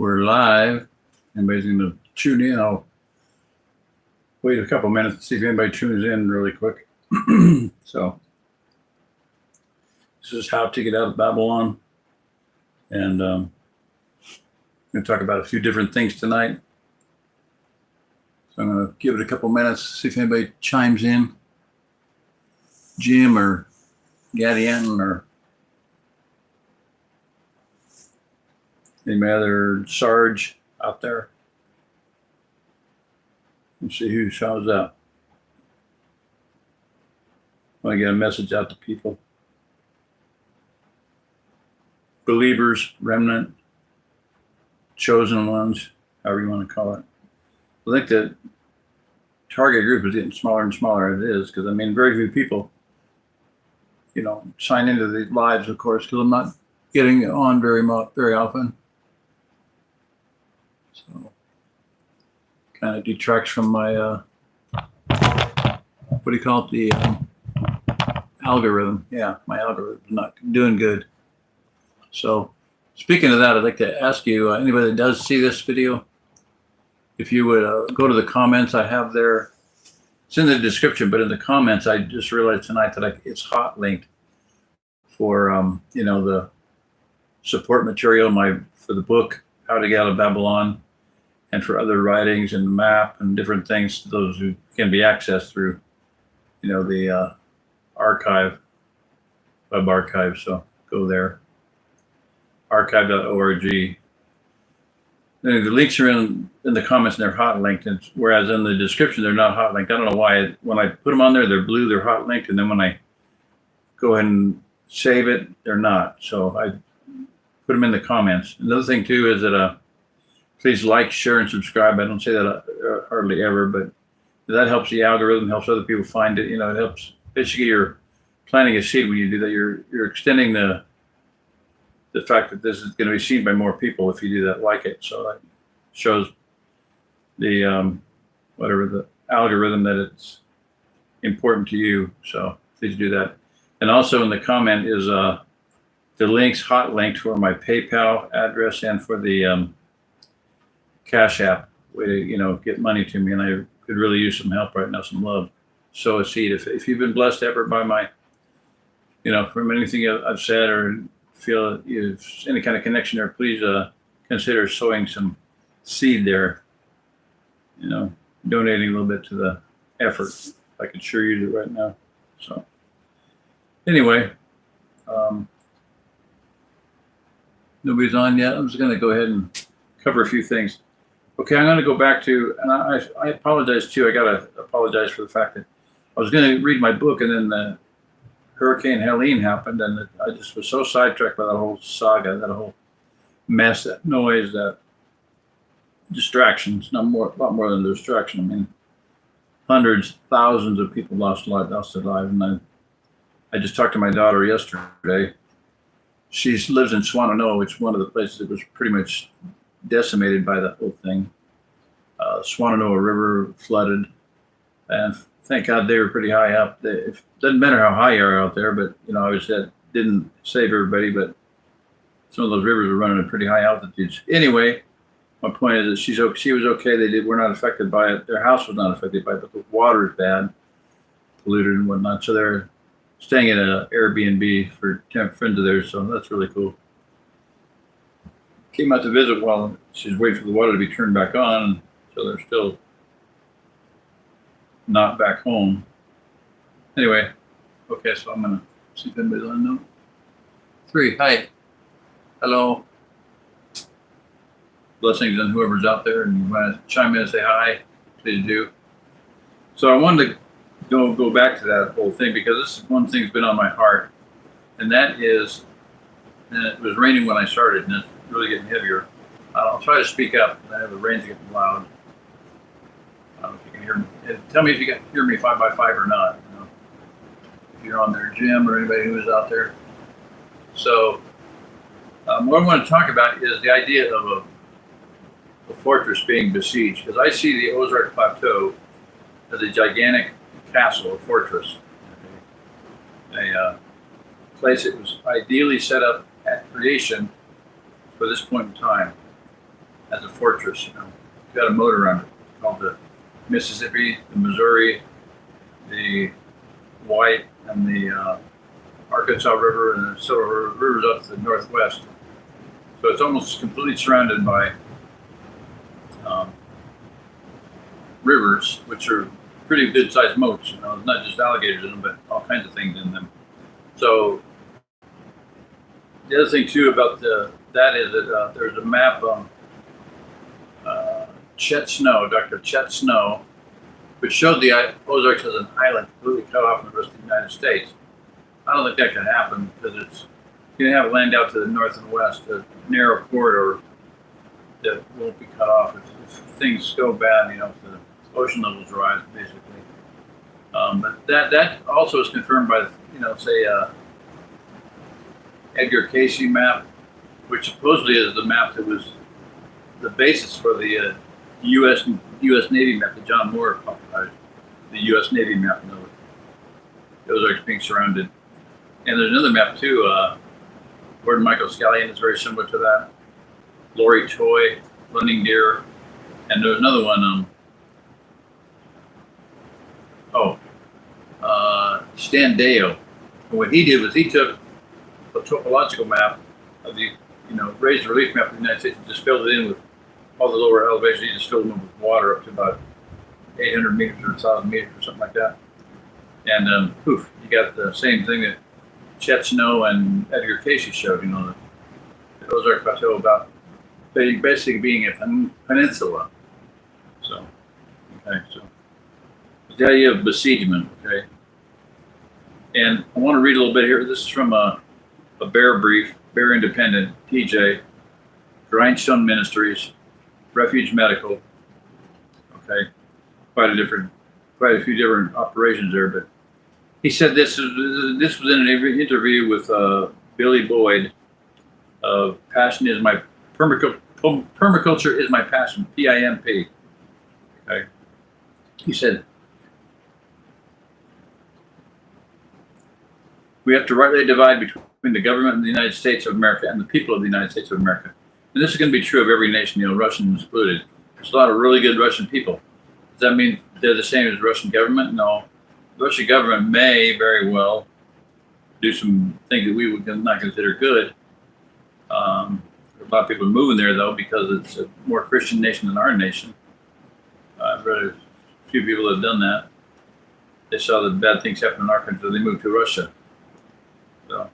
We're live. Anybody's going to tune in. I'll wait a couple minutes to see if anybody tunes in really quick. So, this is how to get out of Babylon. And I'm going to talk about a few different things tonight. So I'm going to give it a couple minutes, see if anybody chimes in. Jim or Gadian or any other Sarge out there. Let's see who shows up. I want to get a message out to people. Believers, remnant, chosen ones, however you want to call it. I think the target group is getting smaller and smaller as it is, because I mean, very few people, sign into the lives, of course, because I'm not getting on very often. So, kind of detracts from my, what do you call it? The algorithm. Yeah, my algorithm's not doing good. So, speaking of that, I'd like to ask you, anybody that does see this video, if you would go to the comments I have there. It's in the description, but in the comments, I just realized tonight that it's hot linked for, the support material for the book, How to Get Out of Babylon, and for other writings and the map and different things, those who can be accessed through, the archive, web archive. So go there, archive.org. The links are in the comments and they're hot linked, whereas in the description they're not hot linked. I don't know why. When I put them on there, they're blue, they're hot linked, and then when I go ahead and save it, they're not. So I put them in the comments. Another thing too is that please like, share, and subscribe. I don't say that hardly ever, but that helps the algorithm, helps other people find it. It helps. Basically, you're planting a seed when you do that. You're extending the fact that this is going to be seen by more people if you do that, like it. So that shows the the algorithm that it's important to you. So please do that. And also in the comment is the links, hot linked for my PayPal address and for the Cash App way to get money to me. And I could really use some help right now, some love. Sow a seed. If you've been blessed ever by my, from anything I've said or feel you've any kind of connection there, please consider sowing some seed there. Donating a little bit to the effort. I could sure use it right now. So anyway, nobody's on yet. I'm just going to go ahead and cover a few things. Okay, I'm going to go back to, and I apologize too. I got to apologize for the fact that I was going to read my book, and then the Hurricane Helene happened, and I just was so sidetracked by that whole saga, that whole mess, that noise, that distractions. Not more, a lot more than distraction. I mean, hundreds, thousands of people lost their lives, and I just talked to my daughter yesterday. She lives in Swannanoa, which is one of the places that was pretty much decimated by the whole thing. Swannanoa River flooded, and thank God they were pretty high up. It doesn't matter how high you are out there, but obviously that didn't save everybody. But some of those rivers were running at pretty high altitudes. Anyway, my point is that she was okay. They were not affected by it. Their house was not affected by it, but the water is bad, polluted and whatnot. So they're staying at an Airbnb for friends of theirs. So that's really cool. Came out to visit while she's waiting for the water to be turned back on. So they're still not back home. Anyway, okay, so I'm gonna see if anybody's on note. 3, hi, hello. Blessings on whoever's out there, and you want to chime in and say hi, please do. So I wanted to go back to that whole thing, because this is one thing that's been on my heart, and that is, and it was raining when I started, and it's really getting heavier. I'll try to speak up. I know the rain's getting loud. I don't know if you can hear me. Tell me if you can hear me 5x5 or not. If you're on there, Jim, or anybody who is out there. So, what I want to talk about is the idea of a fortress being besieged, because I see the Ozark Plateau as a gigantic castle, a fortress, a place that was ideally set up at creation for this point in time. as a fortress. You know, it's got a moat around it called the Mississippi, the Missouri, the White, and the Arkansas River, and the several rivers up to the northwest. So it's almost completely surrounded by rivers, which are pretty good-sized moats. You know, it's not just alligators in them, but all kinds of things in them. So the other thing too about that is that there's a map. Chet Snow, Dr. Chet Snow, which showed the Ozarks as an island completely cut off from the rest of the United States. I don't think that can happen because it's you can have land out to the north and west, a narrow corridor that won't be cut off if things go bad. You know, if the ocean levels rise, basically. But that also is confirmed by say Edgar Casey map, which supposedly is the map that was the basis for the U.S. Navy map that John Moore popularized. The U.S. Navy map, the Ozarks being surrounded. And there's another map too. Gordon Michael Scallion is very similar to that. Lori Toy, Lending Deer, and there's another one. Stan Deo. And what he did was he took a topological map of the raised relief map of the United States and just filled it in with all the lower elevations. He just filled them with water up to about 800 meters or 1,000 meters or something like that. And poof, you got the same thing that Chet Snow and Edgar Casey showed. The Ozark Plateau about basically being a peninsula. So, okay, so the idea of besiegement, okay. And I want to read a little bit here. This is from a Bear Brief, Bear Independent, TJ, Grindstone Ministries, Refuge Medical. Okay, quite a few different operations there. But he said this was in an interview with Billy Boyd of Passion is My Permaculture is My Passion, PIMP. Okay, he said, we have to rightly divide between the government of the United States of America and the people of the United States of America. And this is going to be true of every nation, Russians included. There's a lot of really good Russian people. Does that mean they're the same as the Russian government? No. The Russian government may very well do some things that we would not consider good. A lot of people are moving there, though, because it's a more Christian nation than our nation. I've read a few people that have done that. They saw the bad things happen in our country, so they moved to Russia. So,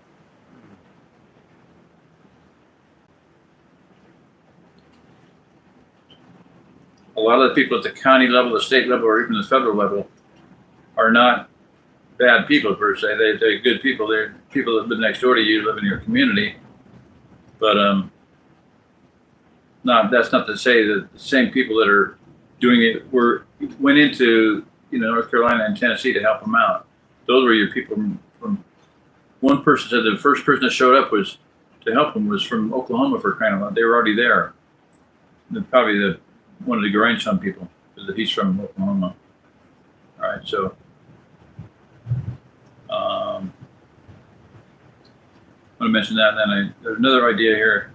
a lot of the people at the county level, the state level, or even the federal level are not bad people per se. They're good people. They're people that live next door to you, live in your community. But that's not to say that the same people that are doing it went into North Carolina and Tennessee to help them out. Those were your people from. One person said the first person that showed up was to help them was from Oklahoma for crying out loud. They were already there. Probably one of the Grindstone people, because he's from Oklahoma. All right, so I want to mention that. And then there's another idea here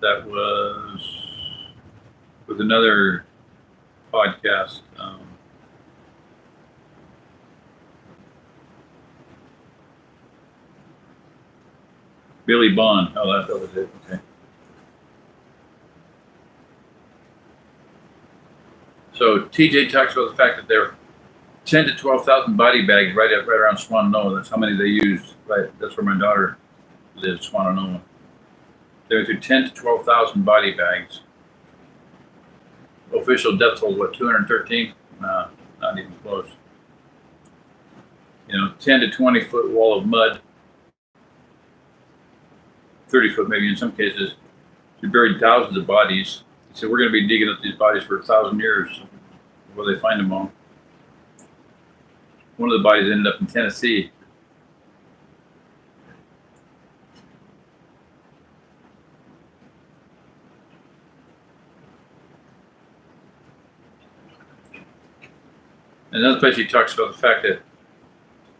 that was with another podcast. Billy Bond. Oh, that was it. Okay. So TJ talks about the fact that there are 10 to 12,000 body bags right around Swananoa. That's how many they used. Right. That's where my daughter lives, Swananoa. There are 10 to 12,000 body bags. Official death toll, 213? Nah, not even close. 10 to 20 foot wall of mud. 30 foot maybe in some cases. They buried thousands of bodies. He said, we're going to be digging up these bodies for 1,000 years before they find them all. One of the bodies ended up in Tennessee. Another place he talks about the fact that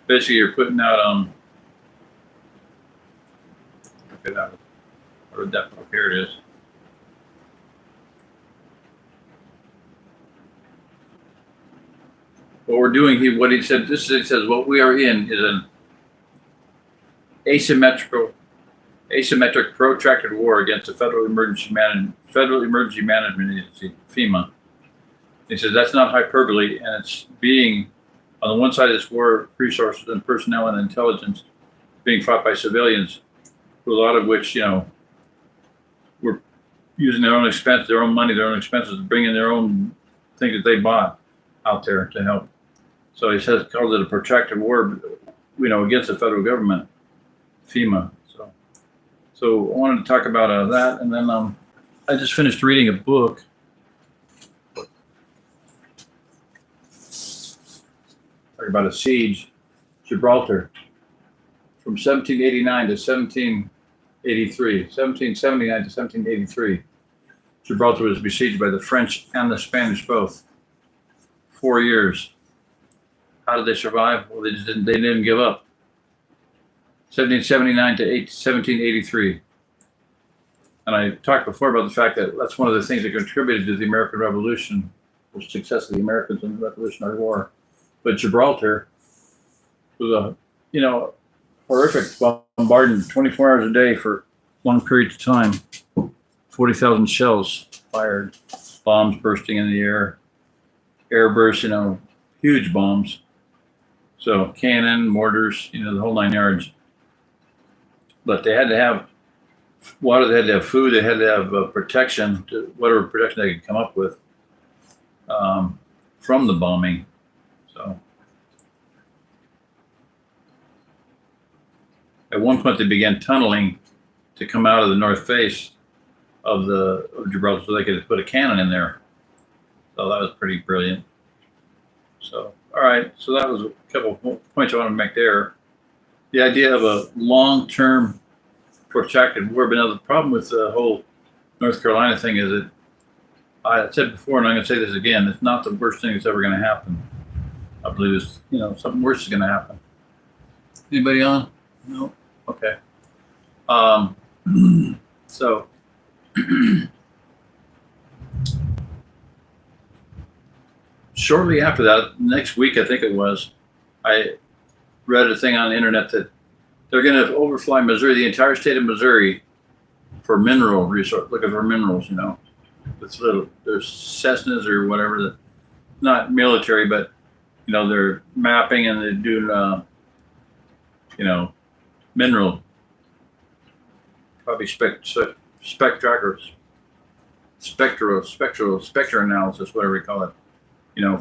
basically you're putting out okay, that book. Here it is. what we're doing here, what he said, he says, what we are in is an asymmetric protracted war against the Federal Emergency Management Agency, FEMA. He says that's not hyperbole, and it's being, on the one side of this war, resources and personnel and intelligence being fought by civilians, a lot of which, were using their own expense, their own money, their own expenses, bringing their own things that they bought out there to help. So he says, calls it a protracted war, against the federal government, FEMA. So I wanted to talk about that, and then I just finished reading a book. Talk about a siege, Gibraltar, from 1789 to 1783, 1779 to 1783. Gibraltar was besieged by the French and the Spanish both. 4 years. How did they survive? Well, they didn't give up. 1779 to 1783. And I talked before about the fact that that's one of the things that contributed to the American Revolution, the success of the Americans in the Revolutionary War. But Gibraltar was a, horrific bombardment, 24 hours a day for long periods of time. 40,000 shells fired, bombs bursting in the air, air bursts, huge bombs. So cannon, mortars, the whole 9 yards. But they had to have water, they had to have food, they had to have protection, whatever protection they could come up with from the bombing. So at one point they began tunneling to come out of the north face of Gibraltar so they could put a cannon in there. So that was pretty brilliant. So, all right. So that was a couple of points I want to make there. The idea of a long-term protracted war. But now the problem with the whole North Carolina thing is that I said before, and I'm going to say this again, it's not the worst thing that's ever going to happen. I believe it's, something worse is going to happen. Anybody on? No? Okay. So shortly after that, next week, I think it was, I read a thing on the internet that they're going to overfly Missouri, the entire state of Missouri, for mineral resource, looking for minerals, there's Cessnas or whatever, not military, but, they're mapping and they're doing, mineral, probably spectral analysis, whatever you call it,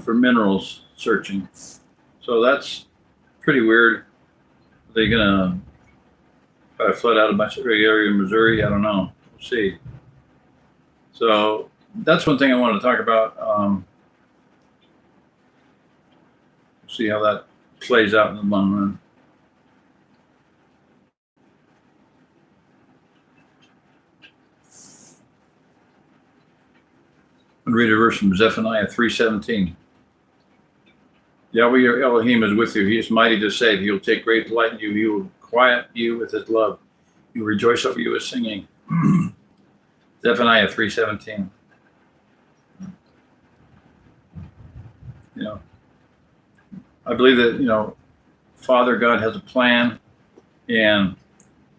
for minerals searching. So that's pretty weird. Are they gonna flood out a bunch of area in Missouri? I don't know. We'll see. So that's one thing I wanted to talk about. See how that plays out in the long run. I'm going to read a verse from Zephaniah 3:17. Yahweh your Elohim is with you. He is mighty to save. He will take great delight in you. He will quiet you with his love. He will rejoice over you with singing. Zephaniah 3:17. I believe that, Father God has a plan, and,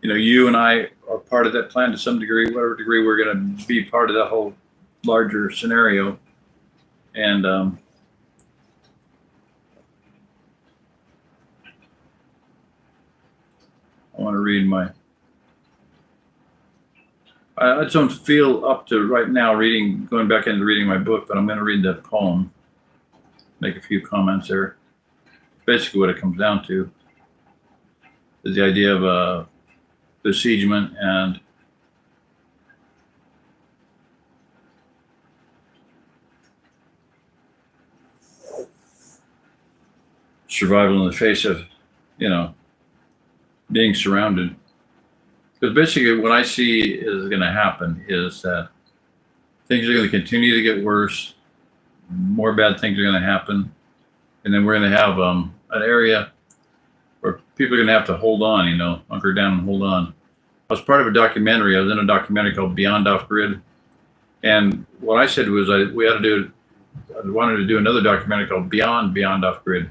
you and I are part of that plan to some degree, whatever degree we're going to be part of that whole larger scenario. And I want to read I just don't feel up to right now going back into reading my book, but I'm going to read the poem, make a few comments there. Basically what it comes down to is the idea of besiegement and survival in the face of, being surrounded. Because basically what I see is going to happen is that things are going to continue to get worse. More bad things are going to happen. And then we're going to have an area where people are going to have to hold on, hunker down and hold on. I was part of a documentary. I was in a documentary called Beyond Off Grid. And what I said was we ought to do I wanted to do another documentary called Beyond Off-Grid.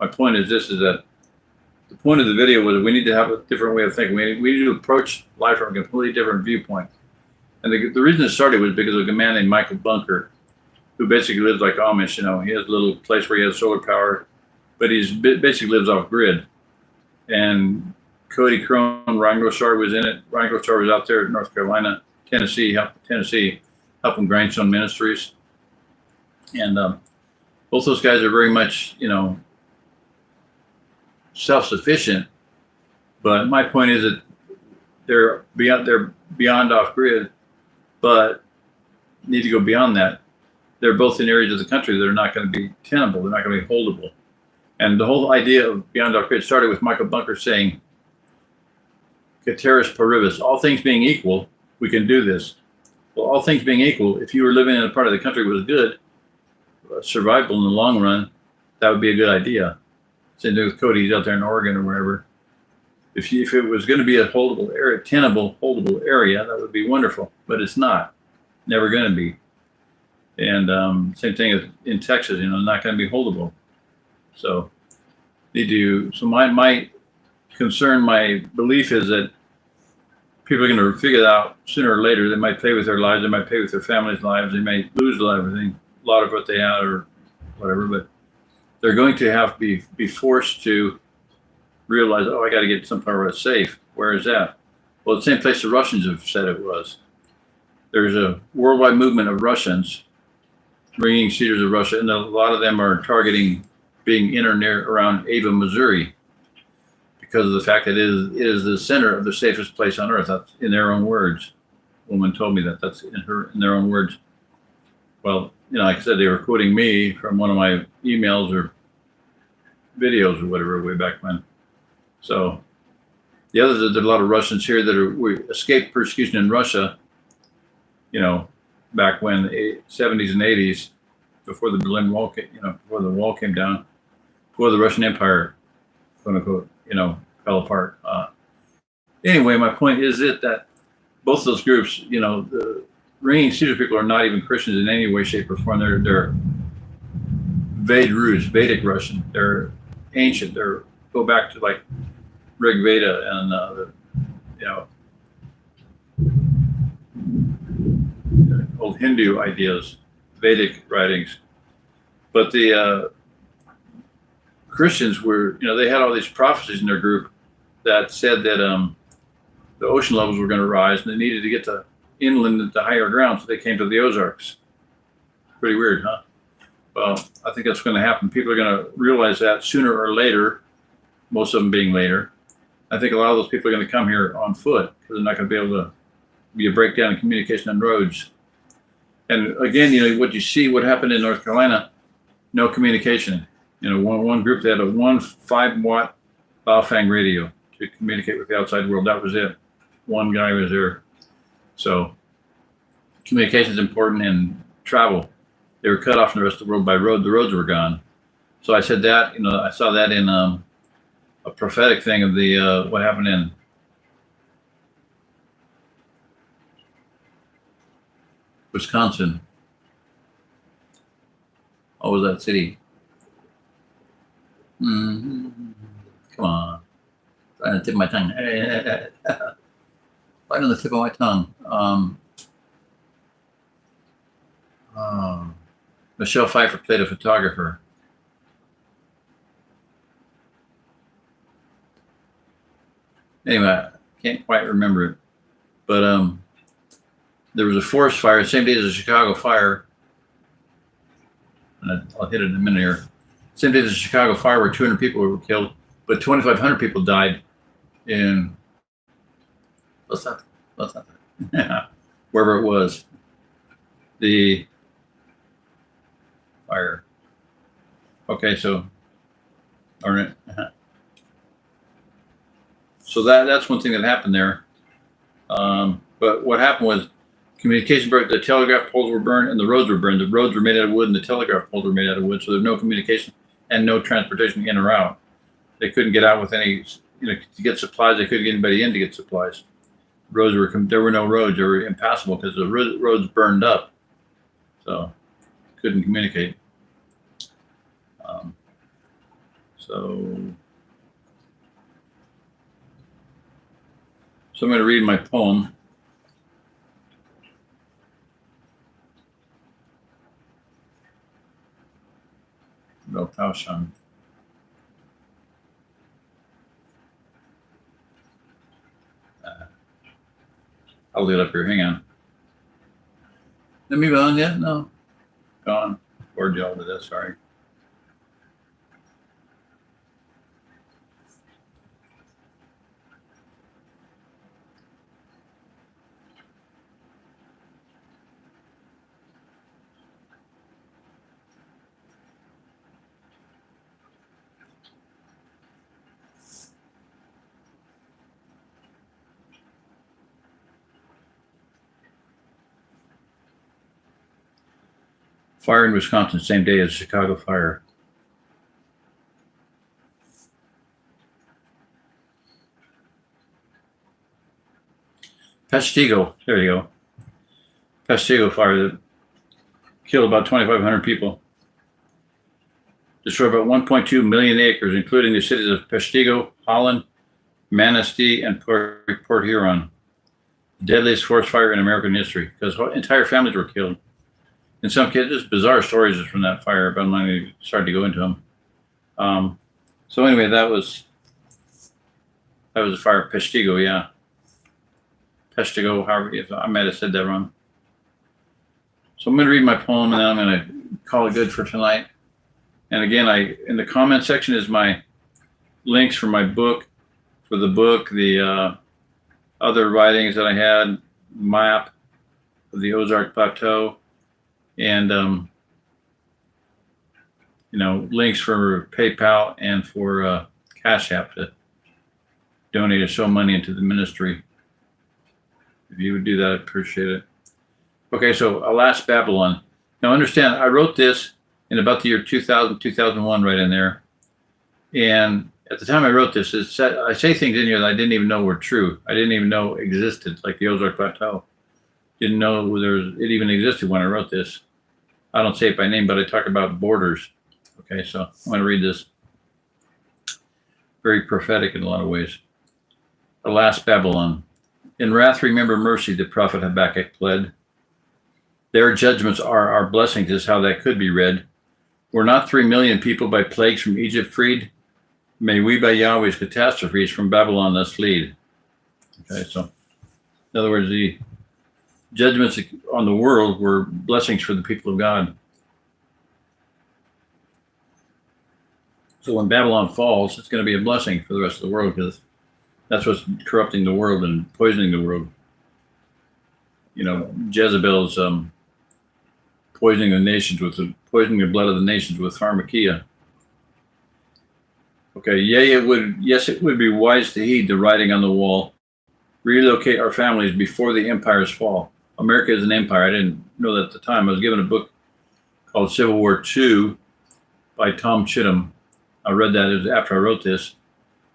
My point is this, is that the point of the video was we need to have a different way of thinking. We need to approach life from a completely different viewpoint. And the reason it started was because of a man named Michael Bunker, who basically lives like Amish. You know, he has a little place where he has solar power, but he's basically lives off grid. And Cody Crone, Ryan Grossar was in it. Ryan Grossar was out there in North Carolina, Tennessee, helping Grindstone Ministries. And both those guys are very much, you know, self-sufficient. But my point is that they're beyond off-grid, but need to go beyond that. They're both in areas of the country that are not going to be tenable. They're not going to be holdable. And the whole idea of beyond off-grid started with Michael Bunker saying, "Ceteris paribus," all things being equal, we can do this. Well, all things being equal, if you were living in a part of the country that was good, survival in the long run, that would be a good idea. Same thing with Cody, he's out there in Oregon or wherever. If it was going to be a holdable area, tenable, holdable area, that would be wonderful. But it's not. Never going to be. And same thing in Texas, you know, not going to be holdable. So so my concern, my belief is that people are going to figure it out sooner or later. They might pay with their lives, they might pay with their families' lives, they may lose a lot of what they had or whatever, but they're going to have to be forced to realize, oh, I got to get somewhere where it's safe. Where is that? Well, the same place the Russians have said it was. There's a worldwide movement of Russians, ringing cedars of Russia, and a lot of them are targeting being in or near around Ava, Missouri, because of the fact that it is the center of the safest place on earth. That's in their own words. A woman told me that. That's in their own words. Well, you know, like I said, they were quoting me from one of my emails or videos or whatever way back when. So the other, there's a lot of Russians here that escaped persecution in Russia, you know, back when 70s and 80s, before the Berlin Wall came, you know, before the wall came down, before the Russian Empire, quote unquote, you know, fell apart. Anyway, my point is that both of those groups, you know, the ringing cedar people are not even Christians in any way, shape, or form. They're Vedic Russian. They're ancient. Go back to like Rig Veda and you know, old Hindu ideas, Vedic writings. But the Christians were, you know, they had all these prophecies in their group that said that the ocean levels were going to rise and they needed to get to inland at the higher ground, so they came to the Ozarks. Pretty weird, huh? Well, I think that's going to happen. People are going to realize that sooner or later, most of them being later. I think a lot of those people are going to come here on foot because they're not going to be able to be a breakdown in communication on roads. And again, you know, what happened in North Carolina, no communication. You know, one group, they had a 5-watt Baofeng radio to communicate with the outside world. That was it. One guy was there. So communication is important, and travel. They were cut off from the rest of the world by road. The roads were gone. So I said that, you know, I saw that in a prophetic thing of the what happened in Wisconsin. What was that city? Come on. Right on the tip of my tongue. Right on the tip of my tongue. Michelle Pfeiffer played a photographer. Anyway, I can't quite remember it. But there was a forest fire, same day as the Chicago fire. And I'll hit it in a minute here. Same day as the Chicago fire where 200 people were killed, but 2,500 people died in, what's that? Wherever it was. The fire. Okay, so, all right. So that's one thing that happened there. But what happened was communication broke, the telegraph poles were burned and the roads were burned. The roads were made out of wood and the telegraph poles were made out of wood. So there's no communication and no transportation in or out. They couldn't get out with any, you know, to get supplies. They couldn't get anybody in to get supplies. There were no roads. They were impassable because the roads burned up. So couldn't communicate. So I'm going to read my poem. About Taoshan. I'll leave it up here. Hang on. Let me go on yet? No. Gone. Bored y'all to death. Sorry. Fire in Wisconsin, same day as the Chicago fire. Peshtigo, there you go. Peshtigo fire that killed about 2,500 people. Destroyed about 1.2 million acres, including the cities of Peshtigo, Holland, Manistee, and Port Huron. The deadliest forest fire in American history, because entire families were killed. In some cases, bizarre stories from that fire, but I'm not going to start to go into them. So anyway, that was a fire at Peshtigo, yeah. Peshtigo, however, I might have said that wrong. So I'm going to read my poem, and then I'm going to call it good for tonight. And again, in the comment section is my links for my book, the other writings that I had, map of the Ozark Plateau, and links for PayPal and for Cash App to donate or show money into the ministry. If you would do that, I'd appreciate it. Okay, so Alas Babylon. Now understand, I wrote this in about the year 2000, 2001, right in there. And at the time I wrote this, I say things in here that I didn't even know were true. I didn't even know existed, like the Ozark Plateau. Didn't know it even existed when I wrote this. I don't say it by name, but I talk about borders. Okay, so I'm going to read this. Very prophetic in a lot of ways. Alas, Babylon. In wrath remember mercy, the prophet Habakkuk pled. Their judgments are our blessings, is how that could be read. Were not 3 million people by plagues from Egypt freed? May we by Yahweh's catastrophes from Babylon thus lead. Okay, so in other words, the judgments on the world were blessings for the people of God. So when Babylon falls, it's going to be a blessing for the rest of the world, because that's what's corrupting the world and poisoning the world. Jezebel's poisoning the blood of the nations with pharmakia. Okay, yes, it would be wise to heed the writing on the wall. Relocate our families before the empires fall. America is an empire. I didn't know that at the time. I was given a book called Civil War II by Tom Chittum. I read that after I wrote this.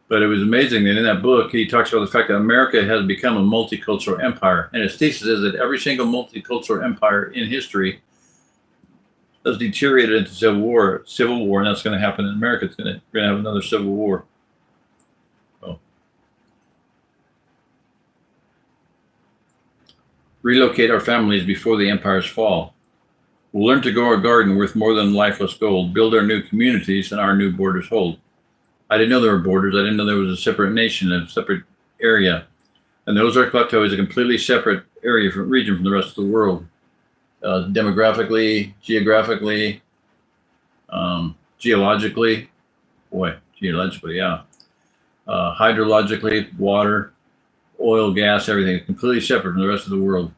But it was amazing that in that book, he talks about the fact that America has become a multicultural empire. And his thesis is that every single multicultural empire in history has deteriorated into civil war, and that's going to happen in America. We're going to have another civil war. So. Relocate our families before the empires fall. We'll learn to grow our garden worth more than lifeless gold, build our new communities, and our new borders hold. I didn't know there were borders. I didn't know there was a separate nation, a separate area. And the Ozark Plateau is a completely separate region from the rest of the world. Demographically, geographically, geologically, yeah. Hydrologically, water, oil, gas, everything. Completely separate from the rest of the world,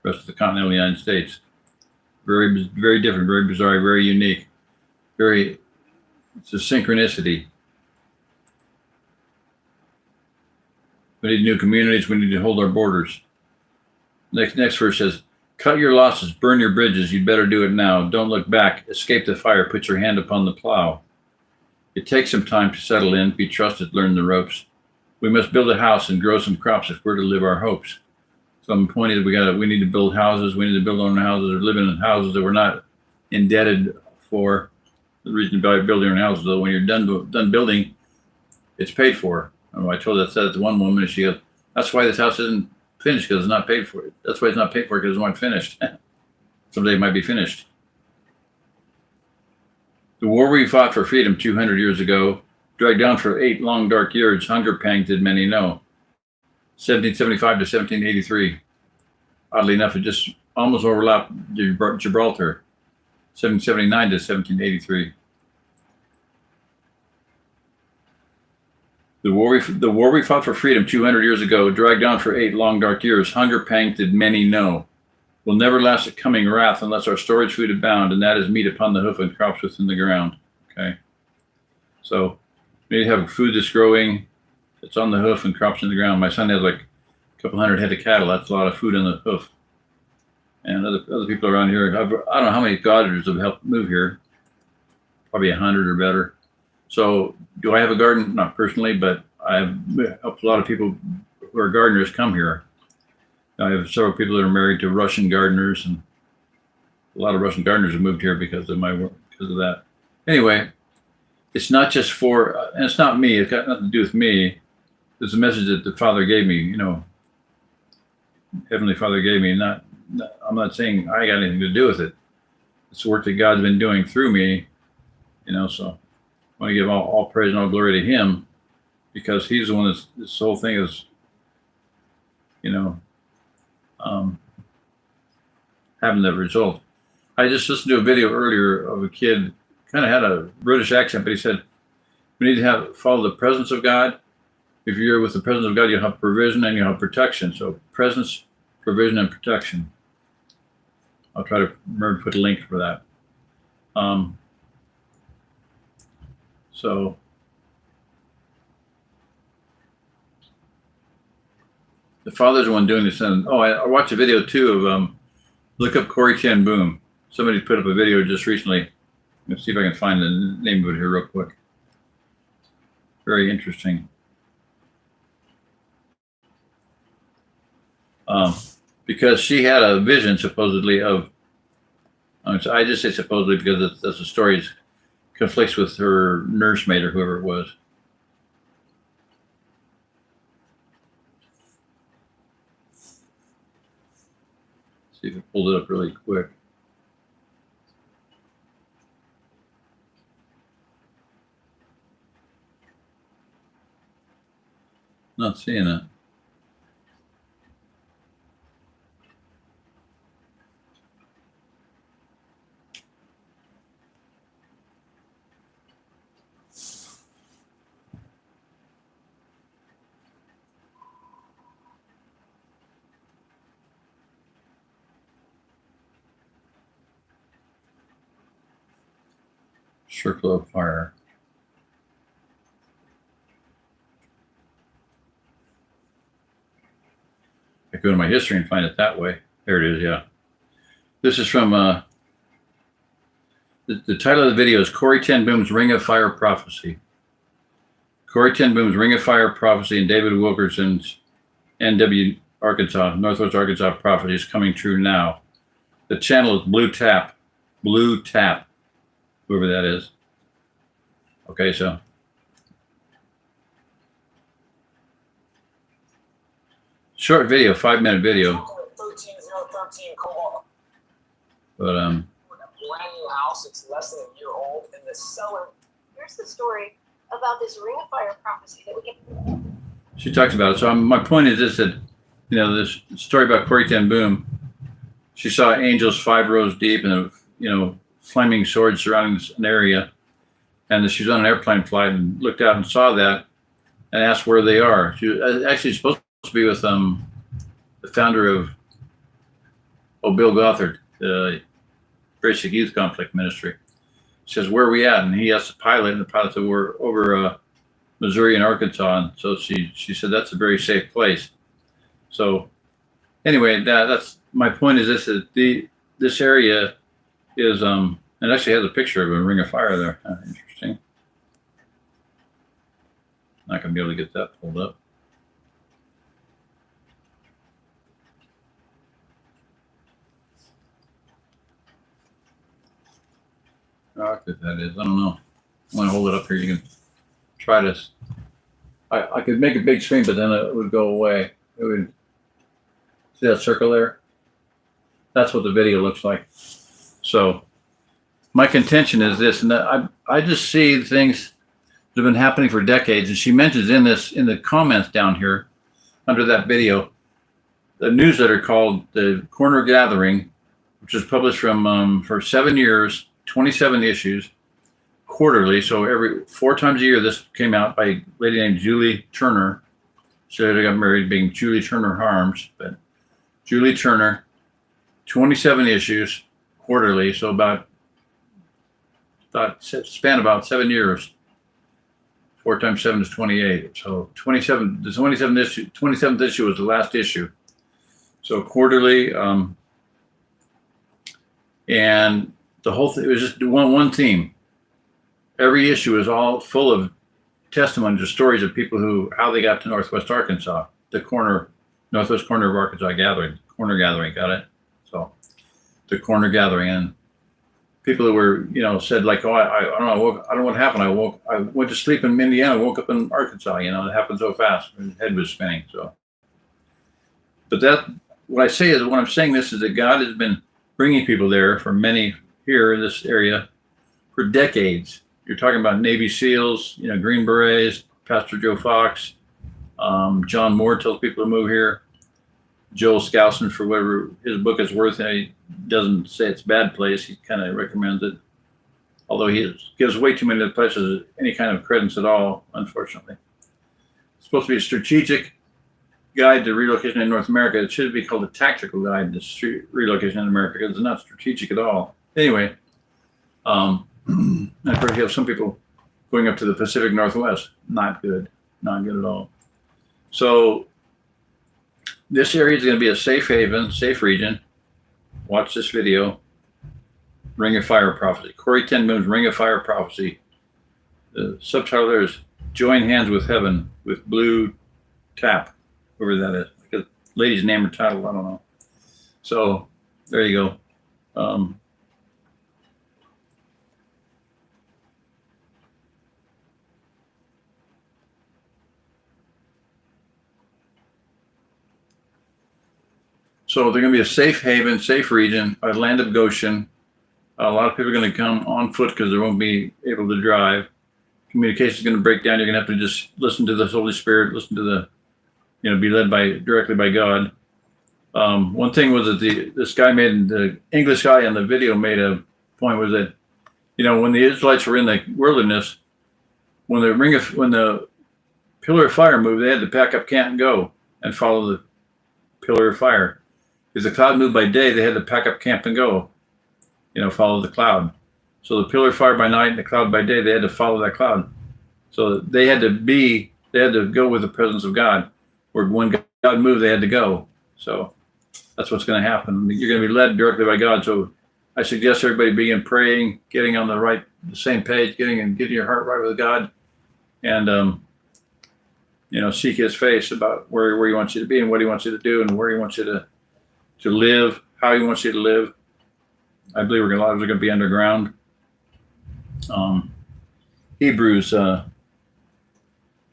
the rest of the continental United States. Very, very different, very bizarre, very unique. It's a synchronicity. We need new communities. We need to hold our borders. Next verse says, cut your losses, burn your bridges. You'd better do it now. Don't look back. Escape the fire. Put your hand upon the plow. It takes some time to settle in. Be trusted. Learn the ropes. We must build a house and grow some crops if we're to live our hopes. So my point is we need to build houses. We need to build our own houses or live in houses that we're not indebted for. The reason to build your own houses, though, when you're done building, it's paid for. And I told that to one woman, and she goes, "That's why this house isn't finished, because it's not paid for. That's why it's not paid for, because it's not finished. Someday it might be finished." The war we fought for freedom 200 years ago, dragged on for 8 long dark years, hunger pangs did many know. 1775 to 1783. Oddly enough, it just almost overlapped Gibraltar. 1779 to 1783. The war we fought for freedom 200 years ago, dragged on for 8 long dark years, hunger pangs did many know. Will never last a coming wrath unless our storage food abound, and that is meat upon the hoof and crops within the ground. Okay, so we need to have food that's growing, it's on the hoof and crops in the ground. My son has like a couple hundred head of cattle. That's a lot of food on the hoof. And other people around here, I don't know how many gardeners have helped move here. Probably 100 or better. So do I have a garden? Not personally, but I've helped a lot of people who are gardeners come here. I have several people that are married to Russian gardeners, and a lot of Russian gardeners have moved here because of my work, because of that. Anyway, it's not just for, and it's not me. It's got nothing to do with me. It's a message that the Father gave me. Heavenly Father gave me. I'm not saying I got anything to do with it. It's the work that God's been doing through me. So I want to give all praise and all glory to Him, because He's the one that's, this whole thing is, having that result. I just listened to a video earlier of a kid, kind of had a British accent, but he said, we need to follow the presence of God. If you're with the presence of God, you'll have provision and you'll have protection. So presence, provision, and protection. I'll try to remember to put a link for that. So the Father's the one doing this. And I watched a video too of look up Corrie Ten Boom. Somebody put up a video just recently. Let's see if I can find the name of it here real quick. Very interesting. Because she had a vision supposedly of, I just say supposedly because that's the story, conflicts with her nursemaid or whoever it was. See if I pulled it up really quick. Not seeing it. Circle of Fire. I go to my history and find it that way. There it is, yeah. This is from, the title of the video is Corrie Ten Boom's Ring of Fire Prophecy. Corrie Ten Boom's Ring of Fire Prophecy and David Wilkerson's NW Arkansas, Northwest Arkansas Prophecy is coming true now. The channel is Blue Tap, whoever that is. Okay, so short video, 5-minute video. But brand new house, it's less than a year old, and the seller. Here's the story about this Ring of Fire prophecy that we can. She talks about it. So my point is this: that this story about Corrie Ten Boom. She saw angels 5 rows deep, and flaming swords surrounding an area. And she was on an airplane flight and looked out and saw that, and asked where they are. She was actually supposed to be with the founder of Bill Gothard, the Basic Youth Conflict Ministry. She says, "Where are we at?" And he asked the pilot, and the pilot said, "We're over Missouri and Arkansas." And so she said, "That's a very safe place." So anyway, that's my point. Is this that this area is it actually has a picture of a ring of fire there. Interesting. Not gonna be able to get that pulled up. rocket that is. I don't know. I'm gonna hold it up here. You can try this. I could make a big screen, but then it would go away. It would see that circle there. That's what the video looks like. So my contention is this, and I just see things that have been happening for decades. And she mentions in the comments down here under that video, the newsletter called the Corner Gathering, which was published for 7 years, 27 issues, quarterly. So every 4 times a year, this came out by a lady named Julie Turner. She later got married, being Julie Turner Harms, but Julie Turner, 27 issues quarterly. So span about 7 years. 4 times 7 is 28. So 27. The 27th issue was the last issue. So quarterly, and the whole thing, it was just one theme. Every issue is all full of testimonies or stories of people how they got to Northwest Arkansas, northwest corner of Arkansas gathering, Corner Gathering, got it? So the Corner Gathering, and people who were, said like, oh, I don't know, I don't know what happened. I went to sleep in Indiana, woke up in Arkansas, it happened so fast. My head was spinning. So, but what I'm saying this is that God has been bringing people there for many here in this area for decades. You're talking about Navy SEALs, Green Berets, Pastor Joe Fox, John Moore tells people to move here. Joel Skousen, for whatever his book is worth, he doesn't say it's a bad place. He kind of recommends it, although he gives way too many places any kind of credence at all, unfortunately. It's supposed to be a strategic guide to relocation in North America. It should be called a tactical guide to relocation in America, because it's not strategic at all. Anyway, I've heard of some people going up to the Pacific Northwest. Not good at all. So this area is going to be a safe haven, safe region. Watch this video. Ring of Fire Prophecy. Corey Ten Boom's Ring of Fire Prophecy. The subtitle there is Join Hands with Heaven with Blue Tap, whoever that is. Like a lady's name or title, I don't know. So there you go. So they're going to be a safe haven, safe region, a land of Goshen. A lot of people are going to come on foot because they won't be able to drive. Communication is going to break down. You're going to have to just listen to the Holy Spirit, listen to be led directly by God. One thing was that this guy the English guy in the video made a point, was that, when the Israelites were in the wilderness, when the pillar of fire moved, they had to pack up camp and go and follow the pillar of fire. If the cloud moved by day, they had to pack up camp and go, follow the cloud. So the pillar of fire by night and the cloud by day, they had to follow that cloud. So they had to go with the presence of God. Where when God moved, they had to go. So that's what's going to happen. You're going to be led directly by God. So I suggest everybody begin praying, getting on the same page, getting your heart right with God, and seek His face about where He wants you to be and what He wants you to do and where He wants you to live, how He wants you to live. I believe a lot of us are going to be underground. Hebrews,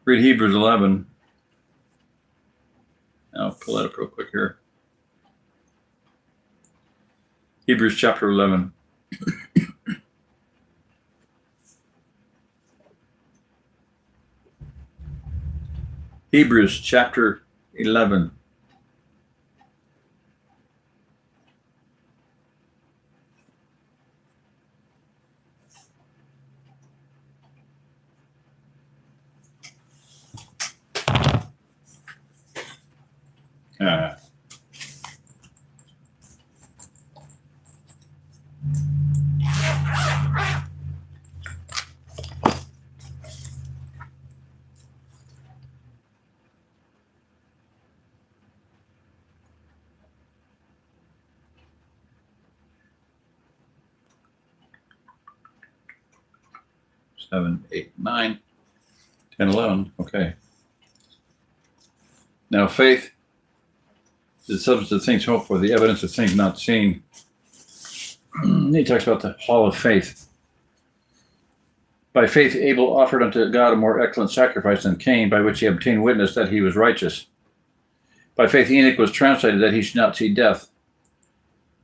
read Hebrews 11. I'll pull that up real quick here. Hebrews chapter 11. Hebrews chapter 11. Uh, 7, 8, 9, 10, 11. Okay. Now faith is the substance of things hoped for, the evidence of things not seen. He talks about the hall of faith. By faith Abel offered unto God a more excellent sacrifice than Cain, by which he obtained witness that he was righteous. By faith Enoch was translated that he should not see death.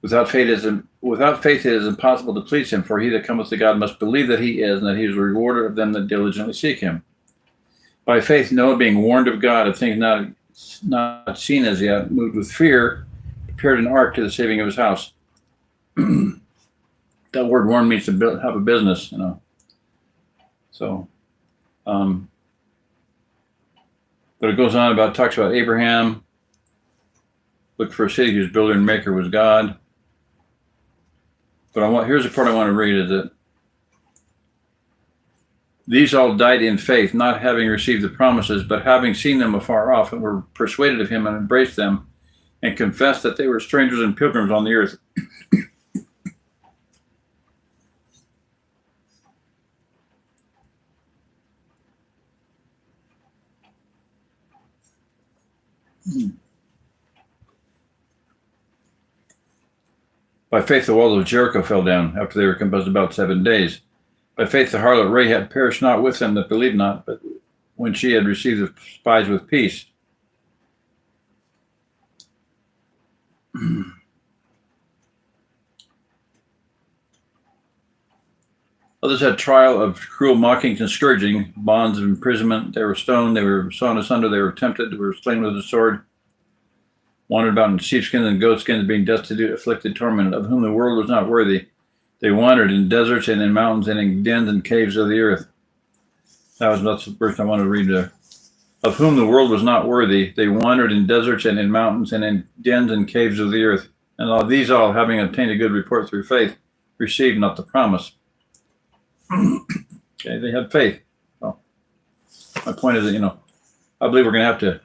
Without faith it is impossible to please him, for he that cometh to God must believe that he is, and that he is a rewarder of them that diligently seek him. By faith Noah, being warned of God of things not seen as yet, moved with fear, prepared an ark to the saving of his house. That word warn means to have a business, So, but it goes on talks about Abraham. Look for a city whose builder and maker was God. But here's the part I want to read, is that these all died in faith, not having received the promises, but having seen them afar off, and were persuaded of him and embraced them, and confessed that they were strangers and pilgrims on the earth. By faith the walls of Jericho fell down, after they were compassed about 7 days. By faith the harlot Rahab perished not with them that believed not, but when she had received the spies with peace. Others had trial of cruel mockings and scourging, bonds of imprisonment. They were stoned, they were sawn asunder, they were tempted, they were slain with the sword, wandered about in sheepskins and goatskins, being destitute, afflicted, tormented, of whom the world was not worthy. They wandered in deserts and in mountains and in dens and caves of the earth. That's the verse I want to read there. Of whom the world was not worthy, they wandered in deserts and in mountains and in dens and caves of the earth. And all these, having obtained a good report through faith, received not the promise. Okay, they had faith. So my point is that, I believe we're going to have to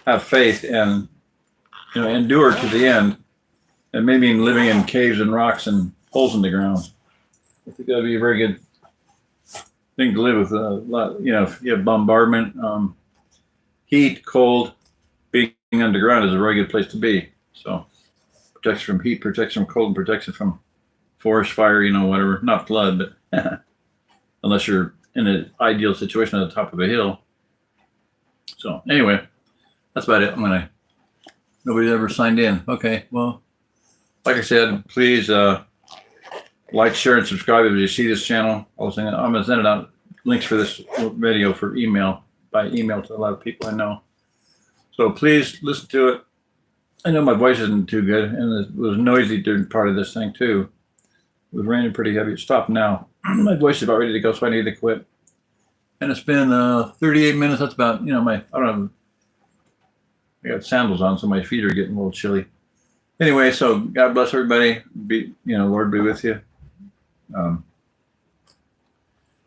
have faith and, endure to the end. And maybe living in caves and rocks and holes in the ground. I think that'd be a very good thing to live with. If you have bombardment, heat, cold, being underground is a very good place to be. So protects from heat, protects from cold, and protects it from forest fire, whatever. Not flood, but unless you're in an ideal situation at the top of a hill. So anyway, that's about it. Nobody ever signed in. Okay, well, like I said, please like, share, and subscribe if you see this channel. I'm going to send out links for this video by email to a lot of people I know. So please listen to it. I know my voice isn't too good, and it was noisy during part of this thing too. It was raining pretty heavy. It stopped now. My voice is about ready to go, so I need to quit. And it's been 38 minutes. That's about, I got sandals on, so my feet are getting a little chilly. Anyway, so God bless everybody. Lord be with you. Like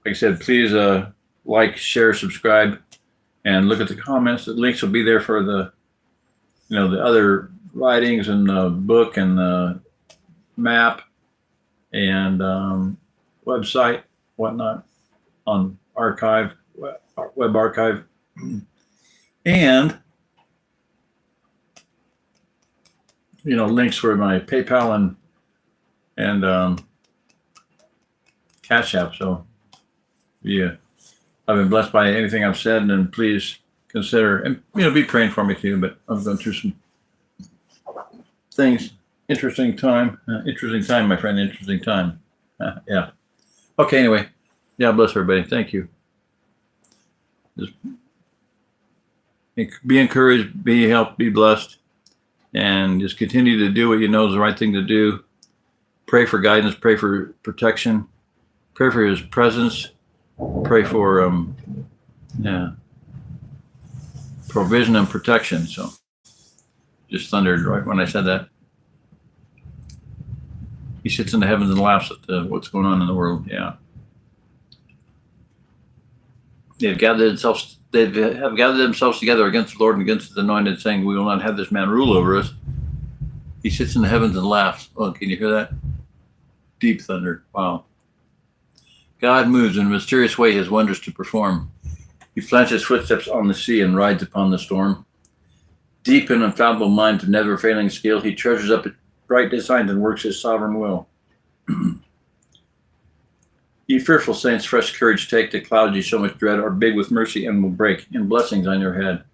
I said, please like, share, subscribe, and look at the comments. The links will be there for the other writings and the book and the map and website, whatnot, on archive, web archive, and links for my PayPal and Cash App. So yeah, I've been blessed by anything I've said, and please consider, and be praying for me too. But I'm going through some things. Interesting time, my friend. Interesting time. Yeah. Okay. Anyway, yeah. Bless everybody. Thank you. Just be encouraged. Be helped. Be blessed. And just continue to do what you know is the right thing to do. Pray for guidance. Pray for protection. Pray for His presence. Pray for provision and protection. So just thundered right when I said that. He sits in the heavens and laughs at what's going on in the world. Yeah. They have gathered themselves together against the Lord and against His anointed, saying, "We will not have this man rule over us." He sits in the heavens and laughs. Oh, can you hear that? Deep thunder. Wow. God moves in a mysterious way His wonders to perform. He plants His footsteps on the sea and rides upon the storm. Deep and infallible mind of never failing skill, He treasures up bright designs and works His sovereign will. Ye fearful saints, fresh courage take. The clouds ye so much dread are big with mercy and will break in blessings on your head.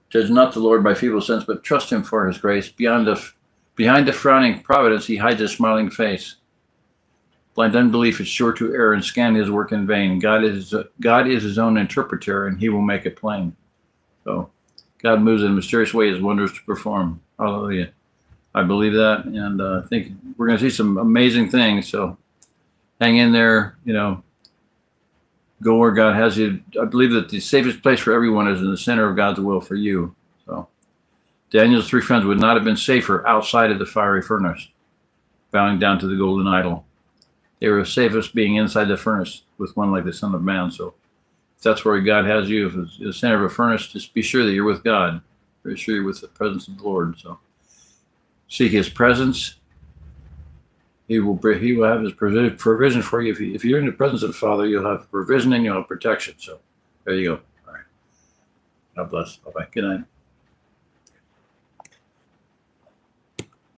Judge not the Lord by feeble sense, but trust him for his grace. Behind the frowning providence, he hides his smiling face. Blind unbelief is sure to err and scan his work in vain. God is his own interpreter, and he will make it plain. So God moves in a mysterious way, his wonders to perform. Hallelujah. I believe that, and I think we're going to see some amazing things. So hang in there, go where God has you. I believe that the safest place for everyone is in the center of God's will for you. So Daniel's 3 friends would not have been safer outside of the fiery furnace, bowing down to the golden idol. They were safest being inside the furnace with one like the Son of Man. So if that's where God has you, if it's the center of a furnace, just be sure that you're with God. Be sure you're with the presence of the Lord. So seek his presence. He will have his provision for you. If you're in the presence of the Father, you'll have provision and you'll have protection. So there you go. All right. God bless. Bye-bye. Good night.